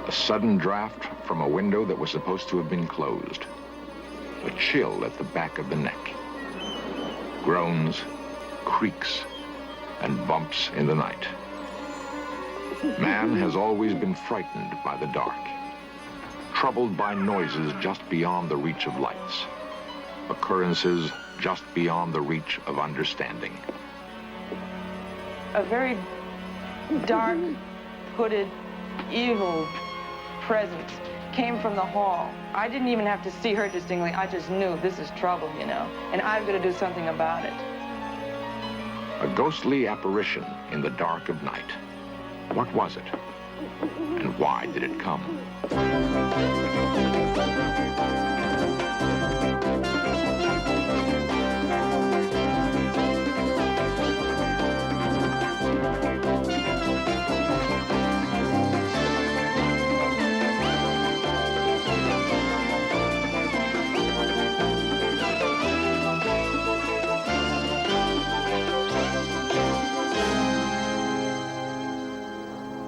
A sudden draft from a window that was supposed to have been closed. A chill at the back of the neck. Groans, creaks, and bumps in the night. Man has always been frightened by the dark, troubled by noises just beyond the reach of lights, occurrences just beyond the reach of understanding. A very dark, hooded, evil presence came from the hall. I didn't even have to see her distinctly. I just knew this is trouble, you know, and I've got to do something about it. A ghostly apparition in the dark of night. What was it? And why did it come?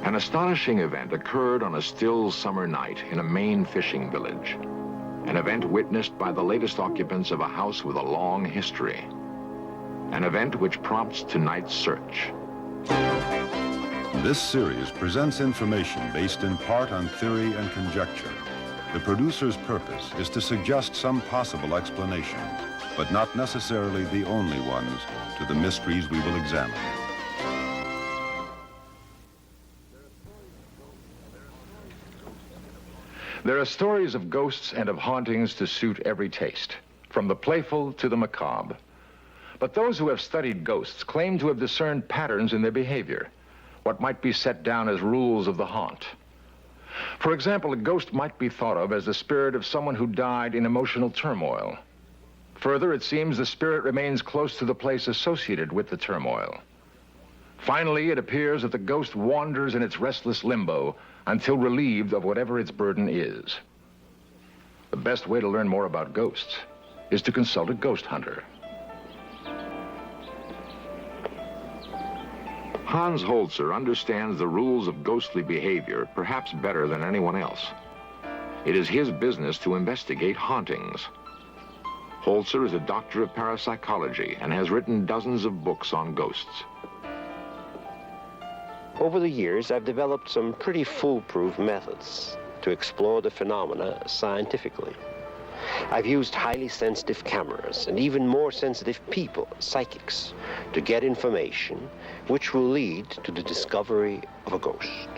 An astonishing event occurred on a still summer night in a Maine fishing village. An event witnessed by the latest occupants of a house with a long history. An event which prompts tonight's search. This series presents information based in part on theory and conjecture. The producer's purpose is to suggest some possible explanation, but not necessarily the only ones, to the mysteries we will examine. There are stories of ghosts and of hauntings to suit every taste, from the playful to the macabre. But those who have studied ghosts claim to have discerned patterns in their behavior, what might be set down as rules of the haunt. For example, a ghost might be thought of as the spirit of someone who died in emotional turmoil. Further, it seems the spirit remains close to the place associated with the turmoil. Finally, it appears that the ghost wanders in its restless limbo until relieved of whatever its burden is. The best way to learn more about ghosts is to consult a ghost hunter. Hans Holzer understands the rules of ghostly behavior perhaps better than anyone else. It is his business to investigate hauntings. Holzer is a doctor of parapsychology and has written dozens of books on ghosts. Over the years, I've developed some pretty foolproof methods to explore the phenomena scientifically. I've used highly sensitive cameras and even more sensitive people, psychics, to get information which will lead to the discovery of a ghost.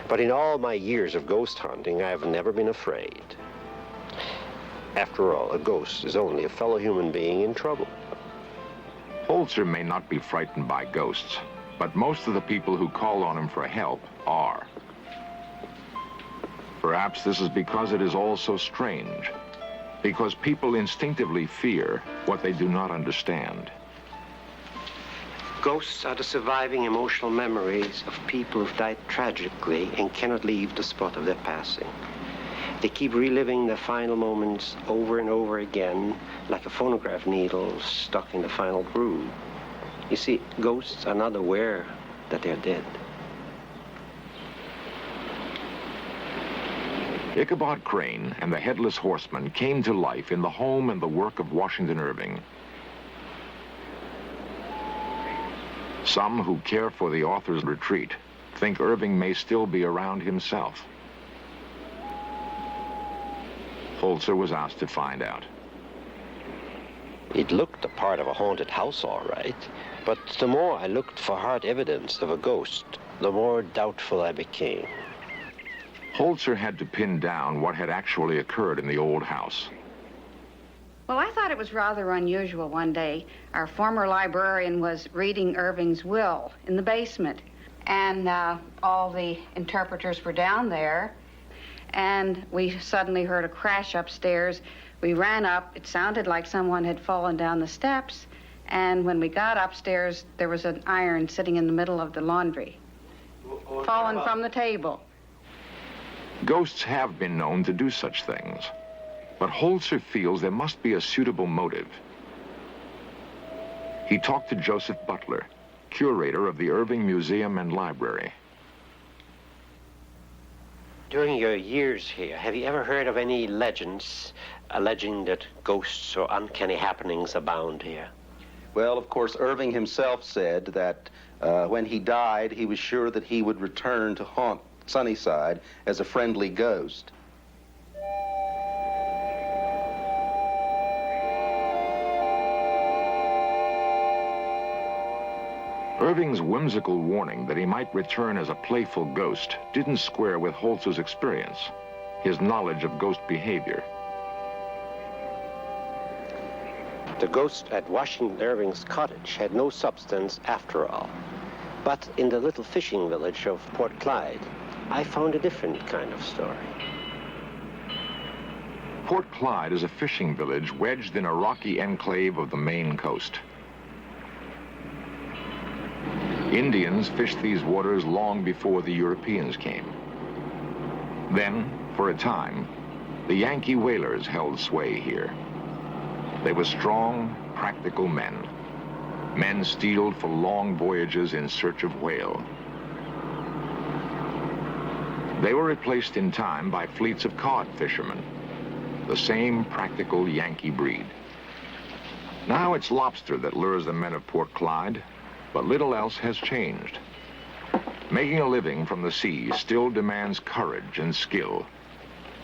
But in all my years of ghost hunting, I have never been afraid. After all, a ghost is only a fellow human being in trouble. Holzer may not be frightened by ghosts, but most of the people who call on him for help are. Perhaps this is because it is all so strange, because people instinctively fear what they do not understand. Ghosts are the surviving emotional memories of people who've died tragically and cannot leave the spot of their passing. They keep reliving their final moments over and over again, like a phonograph needle stuck in the final groove. You see, ghosts are not aware that they're dead. Ichabod Crane and the Headless Horseman came to life in the home and the work of Washington Irving. Some who care for the author's retreat think Irving may still be around himself. Holzer was asked to find out. It looked the part of a haunted house, all right, but the more I looked for hard evidence of a ghost, the more doubtful I became. Holzer had to pin down what had actually occurred in the old house. Well, I thought it was rather unusual one day. Our former librarian was reading Irving's will in the basement, and all the interpreters were down there, and we suddenly heard a crash upstairs. We ran up. It sounded like someone had fallen down the steps, and when we got upstairs, there was an iron sitting in the middle of the laundry, fallen from the table. Ghosts have been known to do such things, but Holzer feels there must be a suitable motive. He talked to Joseph Butler, curator of the Irving Museum and Library. During your years here, have you ever heard of any legends alleging that ghosts or uncanny happenings abound here? Well, of course, Irving himself said that when he died, he was sure that he would return to haunt Sunnyside as a friendly ghost. Irving's whimsical warning that he might return as a playful ghost didn't square with Holz's experience, his knowledge of ghost behavior. The ghost at Washington Irving's cottage had no substance after all. But in the little fishing village of Port Clyde, I found a different kind of story. Port Clyde is a fishing village wedged in a rocky enclave of the Maine coast. Indians fished these waters long before the Europeans came. Then, for a time, the Yankee whalers held sway here. They were strong, practical men steeled for long voyages in search of whale. They were replaced in time by fleets of cod fishermen, the same practical Yankee breed. Now it's lobster that lures the men of Port Clyde, but little else has changed. Making a living from the sea still demands courage and skill,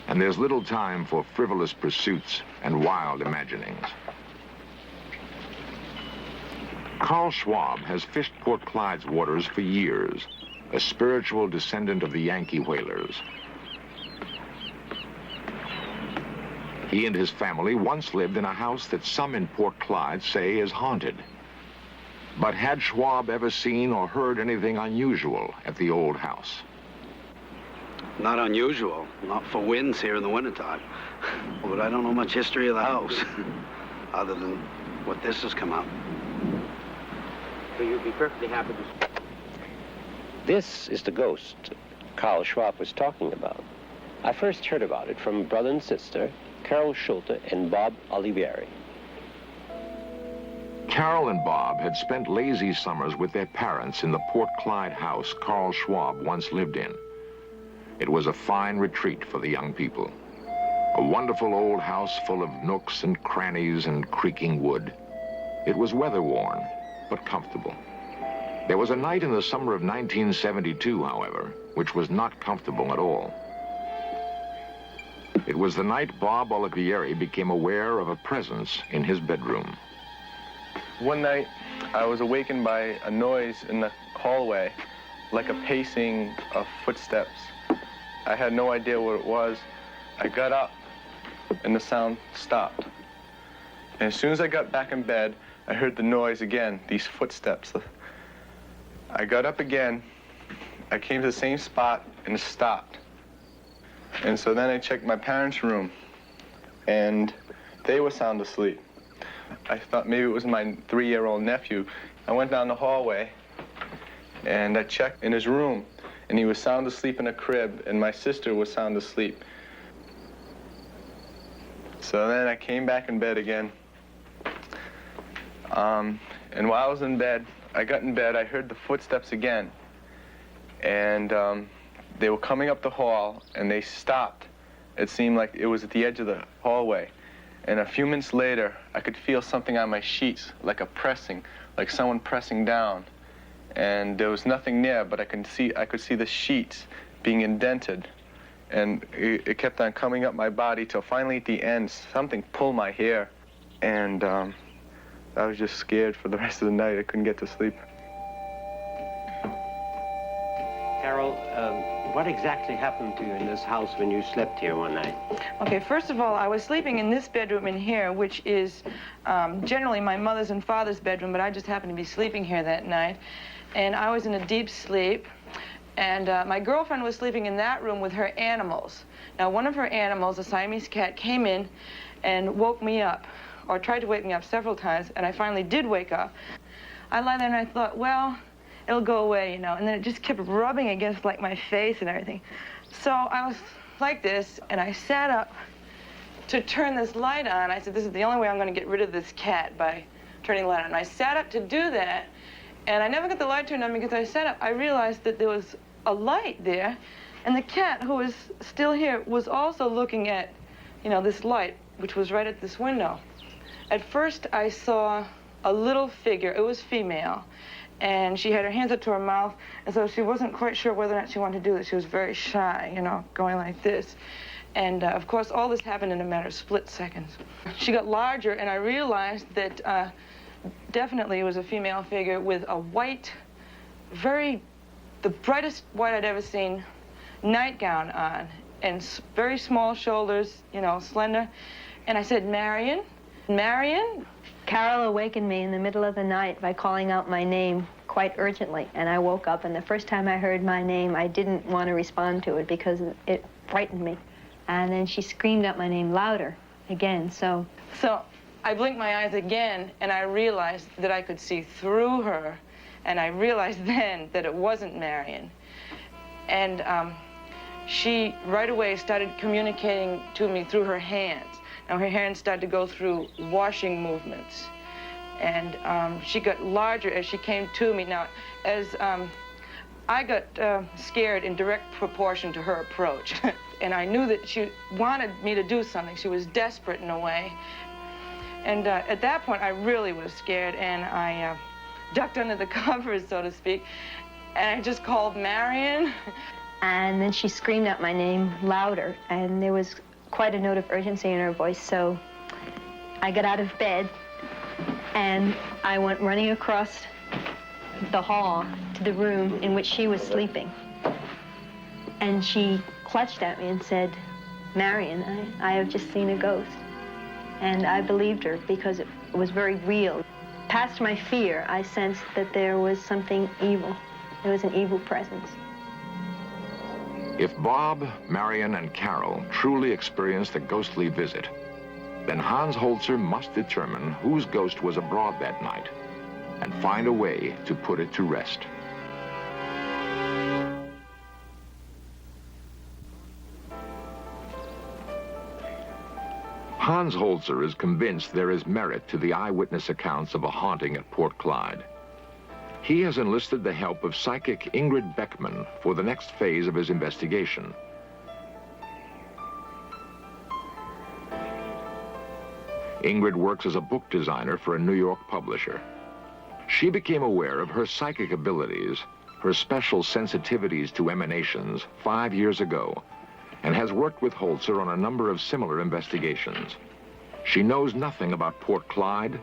and there's little time for frivolous pursuits and wild imaginings. Carl Schwab has fished Port Clyde's waters for years, a spiritual descendant of the Yankee whalers. He and his family once lived in a house that some in Port Clyde say is haunted. But had Schwab ever seen or heard anything unusual at the old house? Not unusual, not for winds here in the wintertime. But I don't know much history of the house, other than what this has come up. So you'd be perfectly happy to... This is the ghost Carl Schwab was talking about. I first heard about it from brother and sister, Carol Schulte and Bob Olivieri. Carol and Bob had spent lazy summers with their parents in the Port Clyde house Carl Schwab once lived in. It was a fine retreat for the young people. A wonderful old house full of nooks and crannies and creaking wood. It was weather-worn, but comfortable. There was a night in the summer of 1972, however, which was not comfortable at all. It was the night Bob Olivieri became aware of a presence in his bedroom. One night, I was awakened by a noise in the hallway, like a pacing of footsteps. I had no idea what it was. I got up, and the sound stopped. And as soon as I got back in bed, I heard the noise again, these footsteps. I got up again, I came to the same spot, and it stopped. And so then I checked my parents' room, and they were sound asleep. I thought maybe it was my 3-year-old nephew. I went down the hallway, and I checked in his room, and he was sound asleep in a crib, and my sister was sound asleep. So then I came back in bed again. And while I was in bed, I got in bed, I heard the footsteps again. And they were coming up the hall, and they stopped. It seemed like it was at the edge of the hallway. And a few minutes later, I could feel something on my sheets, like a pressing, like someone pressing down. And there was nothing there, but I could see the sheets being indented. And it kept on coming up my body till finally at the end, something pulled my hair. And I was just scared for the rest of the night. I couldn't get to sleep. Carol, what exactly happened to you in this house when you slept here one night? Okay, first of all, I was sleeping in this bedroom in here, which is generally my mother's and father's bedroom, but I just happened to be sleeping here that night. And I was in a deep sleep, and my girlfriend was sleeping in that room with her animals. Now, one of her animals, a Siamese cat, came in and woke me up, or tried to wake me up several times, and I finally did wake up. I lay there and I thought, well, it'll go away, you know, and then it just kept rubbing against, like, my face and everything. So I was like this, and I sat up to turn this light on. I said, this is the only way I'm going to get rid of this cat, by turning the light on. And I sat up to do that, and I never got the light turned on because I sat up. I realized that there was a light there And the cat, who was still here, was also looking at, you know, this light, which was right at this window. At first, I saw a little figure. It was female, and she had her hands up to her mouth, and so she wasn't quite sure whether or not she wanted to do this. She was very shy, you know, going like this. And, of course, all this happened in a matter of split seconds. She got larger, and I realized that definitely it was a female figure with a white, the brightest white I'd ever seen, nightgown on, and very small shoulders, you know, slender. And I said, Marion? Marion? Carol awakened me in the middle of the night by calling out my name quite urgently, and I woke up, and the first time I heard my name, I didn't want to respond to it because it frightened me. And then she screamed out my name louder again, so I blinked my eyes again, and I realized that I could see through her, and I realized then that it wasn't Marion. And she right away started communicating to me through her hands. Now her hands started to go through washing movements, and she got larger as she came to me. Now, as I got scared in direct proportion to her approach, and I knew that she wanted me to do something. She was desperate in a way. And at that point, I really was scared, and I ducked under the covers, so to speak, and I just called Marion. And then she screamed out my name louder, and there was quite a note of urgency in her voice, so I got out of bed, and I went running across the hall to the room in which she was sleeping. And she clutched at me and said, Marion, I have just seen a ghost. And I believed her because it was very real. Past my fear, I sensed that there was something evil. There was an evil presence. If Bob, Marion, and Carol truly experienced a ghostly visit, then Hans Holzer must determine whose ghost was abroad that night and find a way to put it to rest. Hans Holzer is convinced there is merit to the eyewitness accounts of a haunting at Port Clyde. He has enlisted the help of psychic Ingrid Beckman for the next phase of his investigation. Ingrid works as a book designer for a New York publisher. She became aware of her psychic abilities, her special sensitivities to emanations 5 years ago, and has worked with Holzer on a number of similar investigations. She knows nothing about Port Clyde,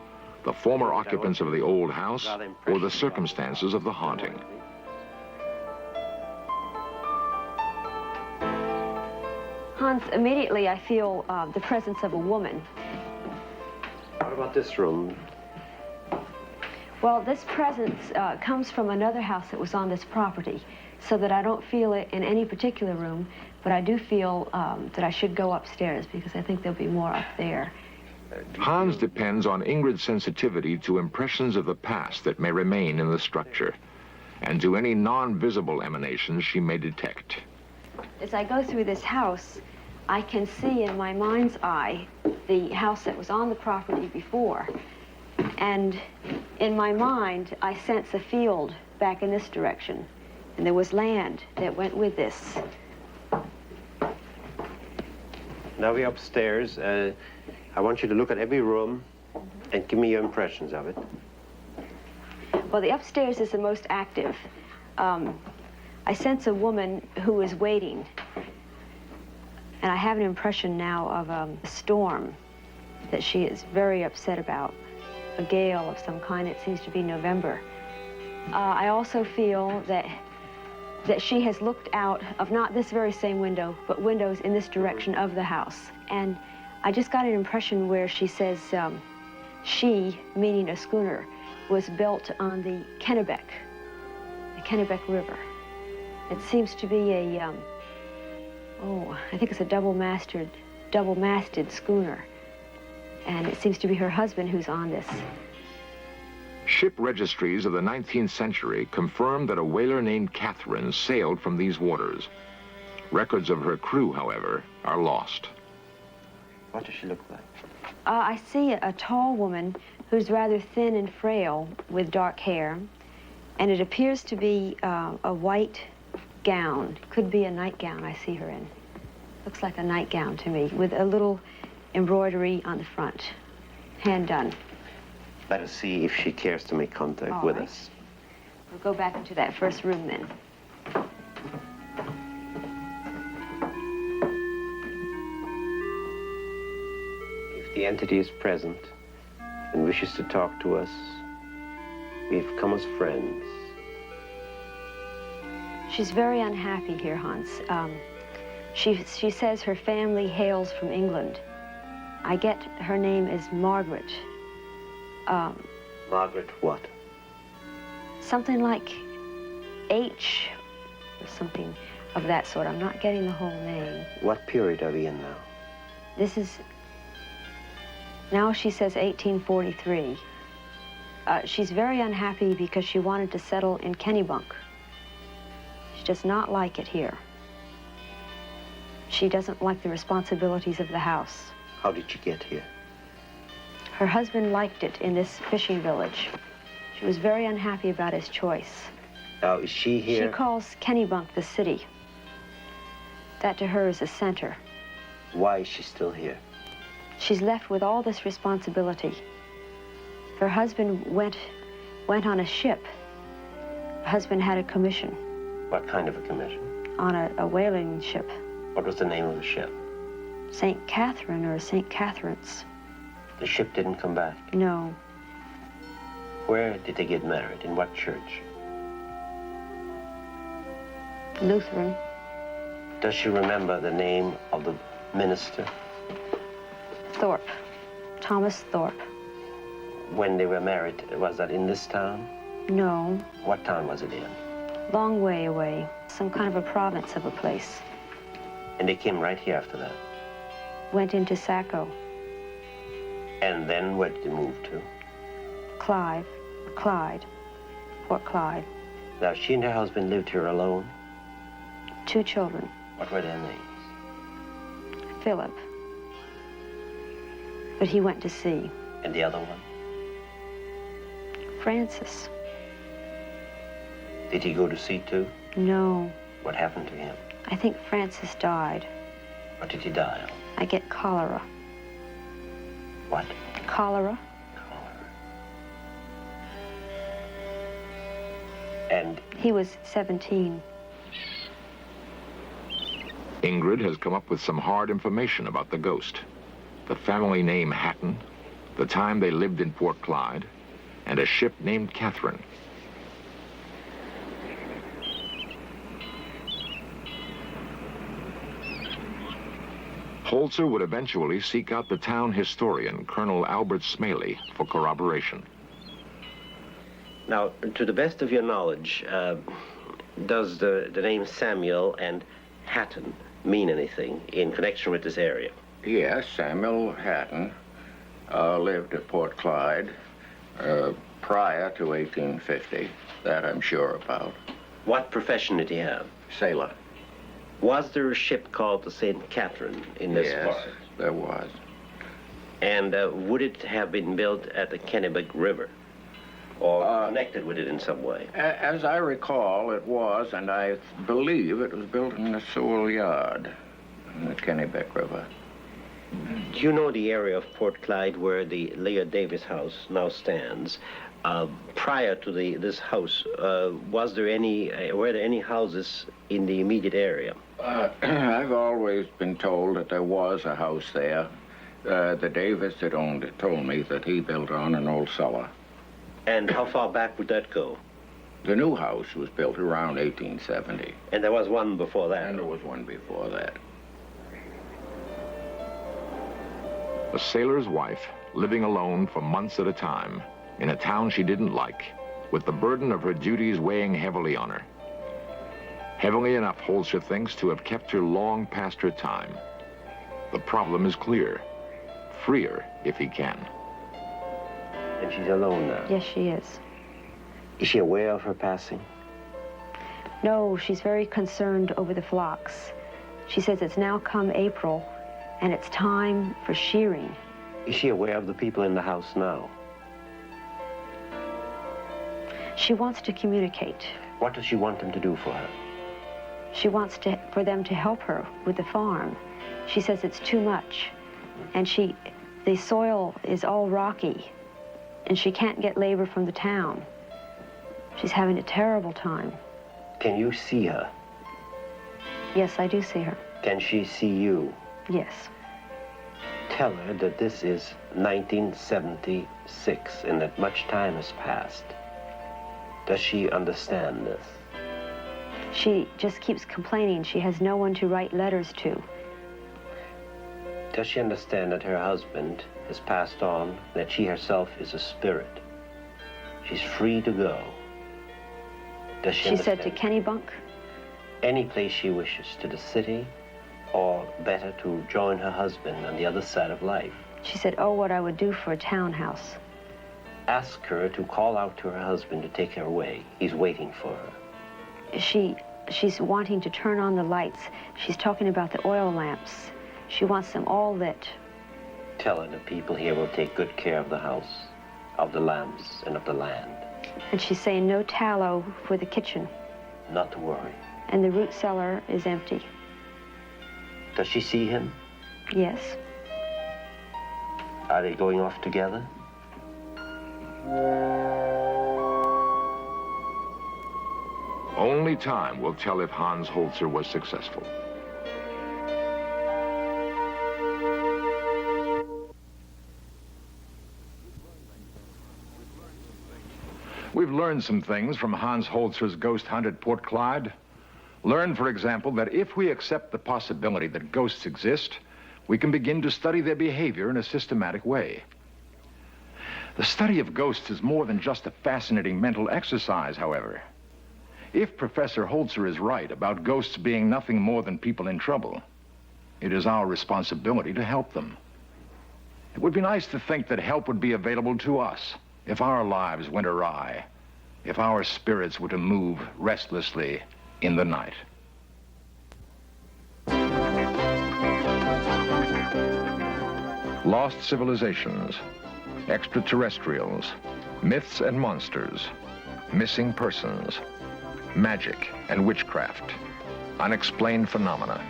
the former occupants of the old house, or the circumstances of the haunting. Hans, immediately I feel the presence of a woman. What about this room? Well, this presence comes from another house that was on this property, so that I don't feel it in any particular room, but I do feel that I should go upstairs because I think there'll be more up there. Hans depends on Ingrid's sensitivity to impressions of the past that may remain in the structure, and to any non-visible emanations she may detect. As I go through this house, I can see in my mind's eye the house that was on the property before. And in my mind, I sense a field back in this direction. And there was land that went with this. Now we're upstairs. I want you to look at every room and give me your impressions of it. Well, the upstairs is the most active. I sense a woman who is waiting. And I have an impression now of a storm that she is very upset about. A gale of some kind. It seems to be November. I also feel that she has looked out of not this very same window, but windows in this direction of the house. And I just got an impression where she says she, meaning a schooner, was built on the Kennebec River. It seems to be a, I think it's a double-masted schooner. And it seems to be her husband who's on this. Ship registries of the 19th century confirm that a whaler named Catherine sailed from these waters. Records of her crew, however, are lost. What does she look like? I see a tall woman who's rather thin and frail with dark hair. And it appears to be a white gown. Could be a nightgown I see her in. Looks like a nightgown to me, with a little embroidery on the front. Hand done. Let us see if she cares to make contact All with right. us. We'll go back into that first room then. If the entity is present and wishes to talk to us, we've come as friends. She's very unhappy here, Hans. She says her family hails from England. I get her name is Margaret. Margaret what? Something like H or something of that sort. I'm not getting the whole name. What period are we in now? This is, now she says 1843. She's very unhappy because she wanted to settle in Kennebunk. She does not like it here. She doesn't like the responsibilities of the house. How did she get here? Her husband liked it in this fishing village. She was very unhappy about his choice. Now, is she here? She calls Kennebunk the city. That to her is a center. Why is she still here? She's left with all this responsibility. Her husband went on a ship. Her husband had a commission What kind of a commission? on a whaling ship. What was the name of the ship? St. Catherine or St. Catherine's. The ship didn't come back. No. Where did they get married? In what church? Lutheran. Does she remember the name of the minister? Thorpe. Thomas Thorpe. When they were married, was that in this town? No. What town was it in? Long way away. Some kind of a province of a place. And they came right here after that. Went into Saco. And then where did they move to? Clyde. Port Clyde. Now, she and her husband lived here alone. 2 children. What were their names? Philip. But he went to sea. And the other one? Francis. Did he go to sea too? No. What happened to him? I think Francis died. What did he die of? I get cholera. What? Cholera? And He was 17. Ingrid has come up with some hard information about the ghost. The family name Hatton, the time they lived in Port Clyde, and a ship named Catherine. Holzer would eventually seek out the town historian, Colonel Albert Smaley, for corroboration. now, to the best of your knowledge, does the name Samuel and Hatton mean anything in connection with this area? Yes, Samuel Hatton lived at Port Clyde prior to 1850. That I'm sure about. What profession did he have? Sailor. Was there a ship called the St. Catherine in this Yes, part? there was. And would it have been built at the Kennebec River? Or connected with it in some way? As I recall, it was, and I believe it was built in the Sewell Yard in the Kennebec River. Do you know the area of Port Clyde where the Leah Davis house now stands? Prior to this house, were there any houses in the immediate area? I've always been told that there was a house there. The Davis that owned it told me that he built on an old cellar. And how far back would that go? The new house was built around 1870. And there was one before that? And there was one before that. A sailor's wife, living alone for months at a time, in a town she didn't like, with the burden of her duties weighing heavily on her. Heavily enough, Holzer thinks, to have kept her long past her time. The problem is clear. Free her if he can. And she's alone now? Yes, she is. Is she aware of her passing? No, she's very concerned over the flocks. She says it's now come April, and it's time for shearing. Is she aware of the people in the house now? She wants to communicate. What does she want them to do for her? She wants for them to help her with the farm. She says it's too much. And the soil is all rocky, and she can't get labor from the town. She's having a terrible time. Can you see her? Yes, I do see her. Can she see you? Yes. Tell her that this is 1976 and that much time has passed. Does she understand this? She just keeps complaining she has no one to write letters to. Does she understand that her husband has passed on, that she herself is a spirit? She's free to go. Does she understand? Said to Kennebunk? Any place she wishes, to the city, or better to join her husband on the other side of life. She said, oh, what I would do for a townhouse. Ask her to call out to her husband to take her away. He's waiting for her. She's wanting to turn on the lights. She's talking about the oil lamps. She wants them all lit. Tell her the people here will take good care of the house, of the lamps, and of the land. And she's saying no tallow for the kitchen. Not to worry. And the root cellar is empty. Does she see him? Yes. Are they going off together? Only time will tell if Hans Holzer was successful. We've learned some things from Hans Holzer's ghost hunt at Port Clyde. Learned, for example, that if we accept the possibility that ghosts exist, we can begin to study their behavior in a systematic way. The study of ghosts is more than just a fascinating mental exercise, however. If Professor Holzer is right about ghosts being nothing more than people in trouble, it is our responsibility to help them. It would be nice to think that help would be available to us if our lives went awry, if our spirits were to move restlessly in the night. Lost civilizations, extraterrestrials, myths and monsters, missing persons, magic and witchcraft, unexplained phenomena.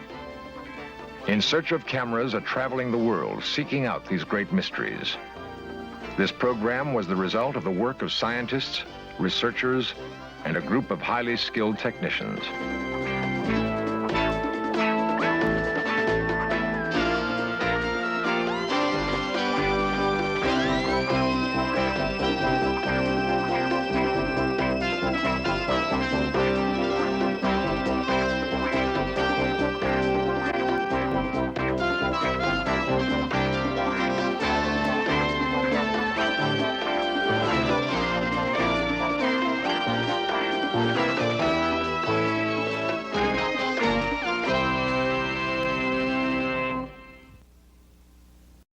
In Search of Cameras are traveling the world, seeking out these great mysteries. This program was the result of the work of scientists, researchers, and a group of highly skilled technicians.